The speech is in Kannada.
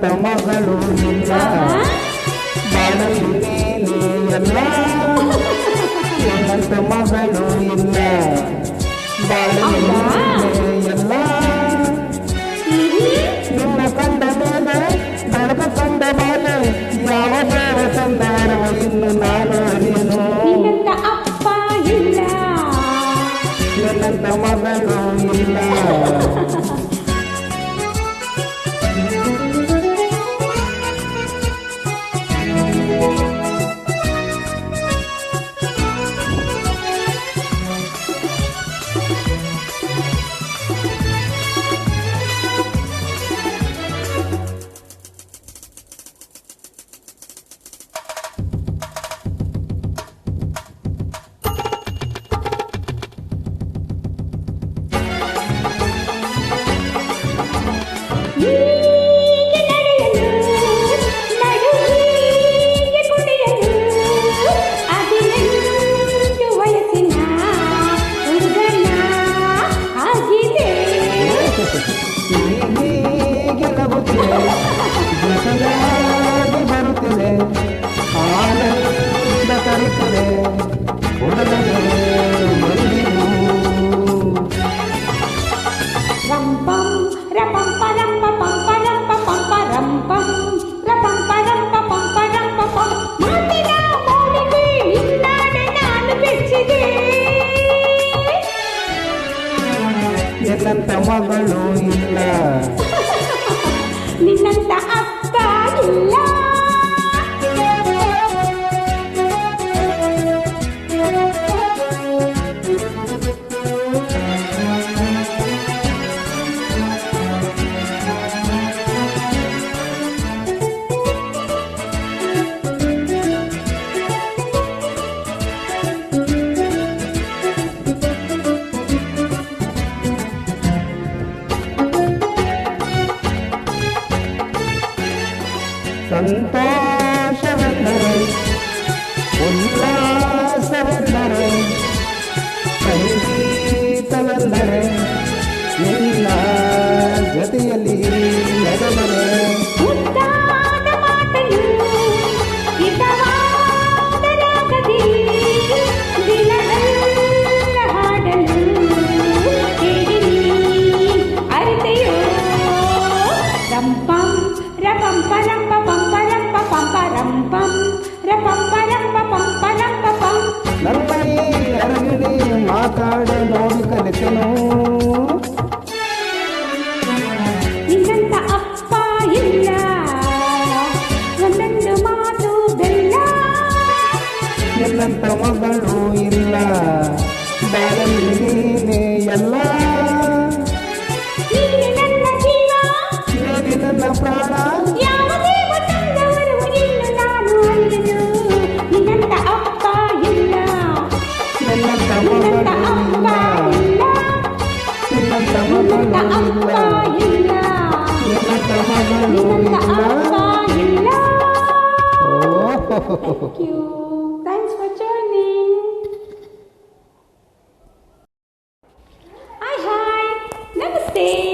ನಿನ್ನಂತ ಮಗಳು ಇಲ್ಲ ಬಾಳಲಿ ನೀನು ಎಲ್ಲ ನಿನ್ನಂತ ಮಗಳು ಇಲ್ಲ ಬಾಳಲಿ ಎಲ್ಲ ನಿನ್ನ ಕಂಡ ಮೇಲೆ ಬೆಳಕ ಕಂಡ ಮೇಲೆ ಯಾವ ಬೇಡ ಸಂದಾರ ಇನ್ನು ನಾನು ನೀನು ಅಪ್ಪ ಇಲ್ಲ ನಿನ್ನಂತ ಮಗಳು ಇಲ್ಲ ಬರುತ್ತದೆ ಆನಂದ ತರುತ್ತದೆ ನಿನ್ನಂತ ಮಗಳು ಇಲ್ಲ ನಿನ್ನಂತ ಅಪ್ಪ ಇಲ್ಲ ಸಂತೋಷವೆಂದರೆ ಉಲ್ಲಾಸವೆಂದರೆ ಸಂಗೀತವೆಂದರೆ ನಿನ್ನ ಜೊತೆಯಲ್ಲಿ ನಡೆದರೆ ಮುದ್ದಾದ ಮಾತನು ಹಿತವಾದ ರಾಗದಿ ದಿನವೆಲ್ಲ ಹಾಡಲು ಕೇಳಿ ಅರಿತೆಯೋ ರಂಪಂ ರಪಂ ಪರಂಪ ಪಂಪ ರಂಪ ಪಂಪ ರಂಪಂ ರಪಂ ಪರಂಪ ಪಂಪ ರಂಪ ಪಂ ನಮ್ಮೈ ಅರಗಿಡಿ ಮಾತಾಡ ನೋಡಿ ಕಲಿತನು ನಿನ್ನಂತ ಅಪ್ಪ ಇಲ್ಲ ಒಂದೊಂದು ಮಾತು ಬೆಲ್ಲ ನಿನ್ನಂತ ಮಗಳು ಇಲ್ಲ ಬಾಳಲಿ ನೀನೇ ಎಲ್ಲ ನೀನೆ ನನ್ನ ಜೀವ ನೀನೆ ನನ್ನ ಪ್ರಾಣ ಯಾವ ದೇವ ತಂದವರು ಇನ್ನು ನಾನು ಅರಿಯನು ನಿನ್ನಂತ ಅಪ್ಪ ಇಲ್ಲ ನಿನ್ನಂತ ನಿನ್ನಂತ ಮಗಳು ಅಪ್ಪ ಇಲ್ಲ ಇಲ್ಲ ನಿನ್ನಂತ ನಿನ್ನಂತ ಮಗಳು ಅಪ್ಪ ಇಲ್ಲ ಇಲ್ಲ ನಿನ್ನಂತ ಮಗಳು ನಿನ್ನಂತ ಇಲ್ಲ ಅಪ್ಪ ಇಲ್ಲ ಓ Thank you.